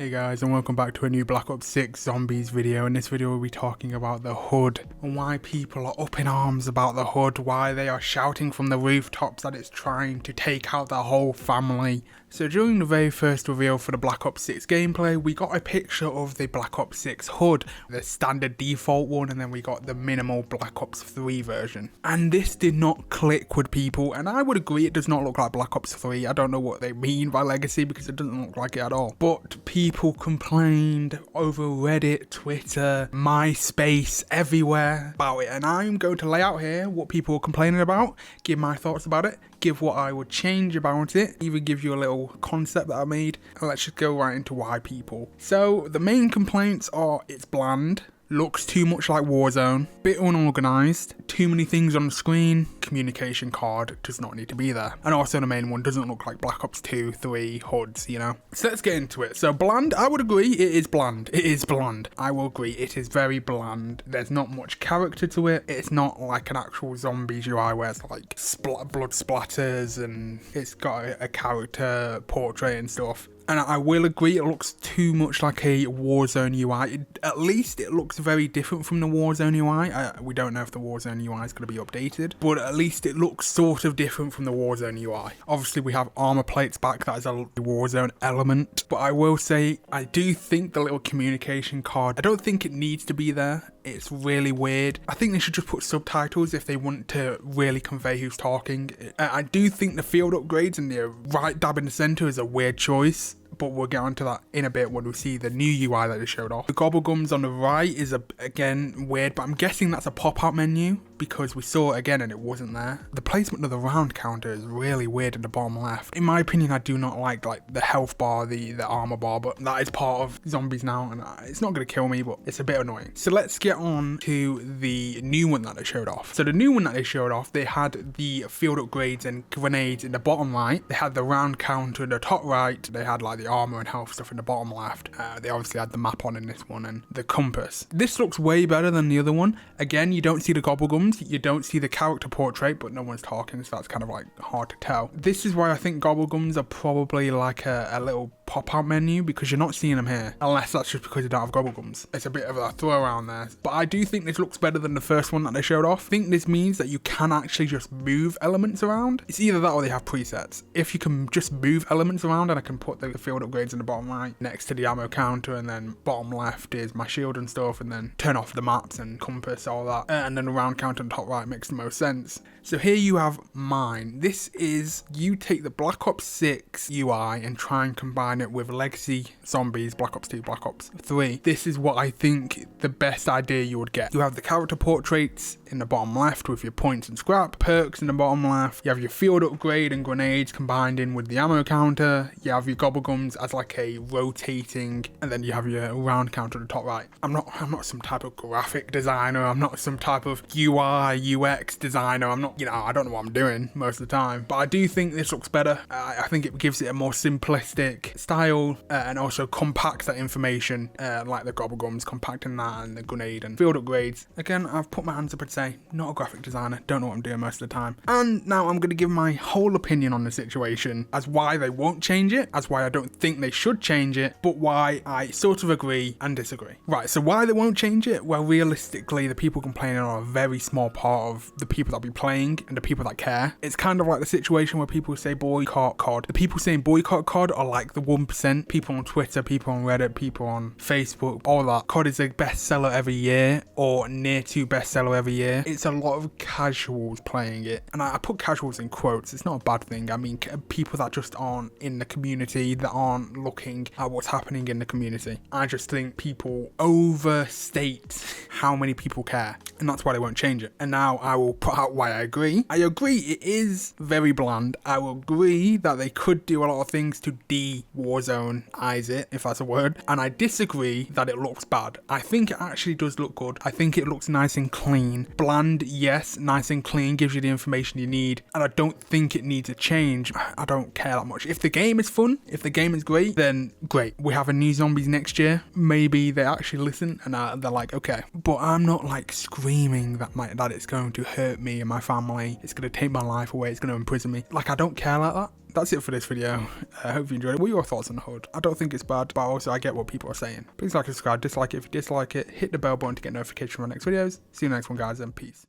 Hey guys, and welcome back to a new Black Ops 6 Zombies video. In this video we'll be talking about the HUD and why people are up in arms about the HUD, why they are shouting from the rooftops that it's trying to take out their whole family. So during the very first reveal for the Black Ops 6 gameplay, we got a picture of the Black Ops 6 HUD, the standard default one, and then we got the minimal Black Ops 3 version. And this did not click with people, and I would agree it does not look like Black Ops 3. I don't know what they mean by legacy because it doesn't look like it at all. But people complained over Reddit, Twitter, MySpace, everywhere about it, and I'm going to lay out here what people are complaining about, give my thoughts about it, give what I would change about it, even give you a little concept that I made, and let's just go right into why people. So the main complaints are it's bland, looks too much like Warzone, bit unorganised, too many things on the screen, communication card does not need to be there, and also the main one doesn't look like Black Ops 2, 3 HUDs, you know. So let's get into it. So bland, I would agree it is bland. It is bland. I will agree it is very bland. There's not much character to it. It's not like an actual zombies UI where it's like blood splatters and it's got a character portrait and stuff. And I will agree it looks too much like a Warzone UI. At least it looks very different from the Warzone UI. We don't know if the Warzone UI is going to be updated, but at least it looks sort of different from the Warzone UI. Obviously we have armor plates back, that is a Warzone element. But I will say, I do think the little communication card, I don't think it needs to be there. It's really weird. I think they should just put subtitles if they want to really convey who's talking. I do think the field upgrades and the right dab in the center is a weird choice, but we'll get onto that in a bit when we see the new UI that they showed off. The gobblegums on the right is again weird, but I'm guessing that's a pop-out menu because we saw it again and it wasn't there. The placement of the round counter is really weird in the bottom left. In my opinion, I do not like the health bar, the armor bar, but that is part of zombies now, and it's not going to kill me, but it's a bit annoying. So let's get on to the new one that they showed off. So the new one that they showed off, they had the field upgrades and grenades in the bottom right. They had the round counter in the top right. They had like the armor and health stuff in the bottom left. They obviously had the map on in this one and the compass. This looks way better than the other one. Again, you don't see the gobblegums, you don't see the character portrait, but no one's talking, so that's kind of like hard to tell. This is why I think gobblegums are probably like a little pop-out menu, because you're not seeing them here, unless that's just because you don't have gobblegums. It's a bit of a throw around there, but I do think this looks better than the first one that they showed off. I think this means that you can actually just move elements around. It's either that or they have presets. If you can just move elements around, and I can put the field upgrades in the bottom right next to the ammo counter, and then bottom left is my shield and stuff, and then turn off the maps and compass, all that, and then the round counter on top right makes the most sense. So here you have mine. This is, you take the Black Ops 6 UI and try and combine it with legacy zombies, Black Ops 2, Black Ops 3. This is what I think the best idea you would get. You have the character portraits in the bottom left with your points and scrap, perks in the bottom left. You have your field upgrade and grenades combined in with the ammo counter. You have your gobblegums as like a rotating, and then you have your round counter at the top right. I'm not some type of graphic designer. I'm not some type of UI, UX designer. I'm not, I don't know what I'm doing most of the time, but I do think this looks better. I think it gives it a more simplistic style and also compacts that information, like the gobblegums, compacting that, and the grenade and field upgrades. Again, I've put my hands up and say, not a graphic designer, don't know what I'm doing most of the time. And now I'm going to give my whole opinion on the situation as why they won't change it, as why I don't think they should change it, but why I sort of agree and disagree. Right, so why they won't change it? Well, realistically, the people complaining are a very small part of the people that be playing and the people that care. It's kind of like the situation where people say boycott COD. The people saying boycott COD are like the 1%. People on Twitter, people on Reddit, people on Facebook, all that. COD is a bestseller every year, or near to bestseller every year. It's a lot of casuals playing it, and I put casuals in quotes. It's not a bad thing. I mean, people that just aren't in the community, that aren't looking at what's happening in the community. I just think people overstate how many people care, and that's why they won't change it. And now I will put out why I agree. I agree it is very bland. I will agree that they could do a lot of things to de-Warzone-ize it, if that's a word, and I disagree that it looks bad. I think it actually does look good. I think it looks nice and clean. Bland, yes, nice and clean, gives you the information you need, and I don't think it needs a change. I don't care that much. If the game is fun, if the game is great, then great. We have a new zombies next year. Maybe they actually listen and they're like, okay. But I'm not like screaming that it's going to hurt me and my family. It's going to take my life away. It's going to imprison me. Like, I don't care like that. that's it for this video. I hope you enjoyed it. What are your thoughts on the HUD? I don't think it's bad, but also I get what people are saying. Please like and subscribe, dislike it if you dislike it, hit the bell button to get notifications from my next videos. See you in the next one, guys, and peace.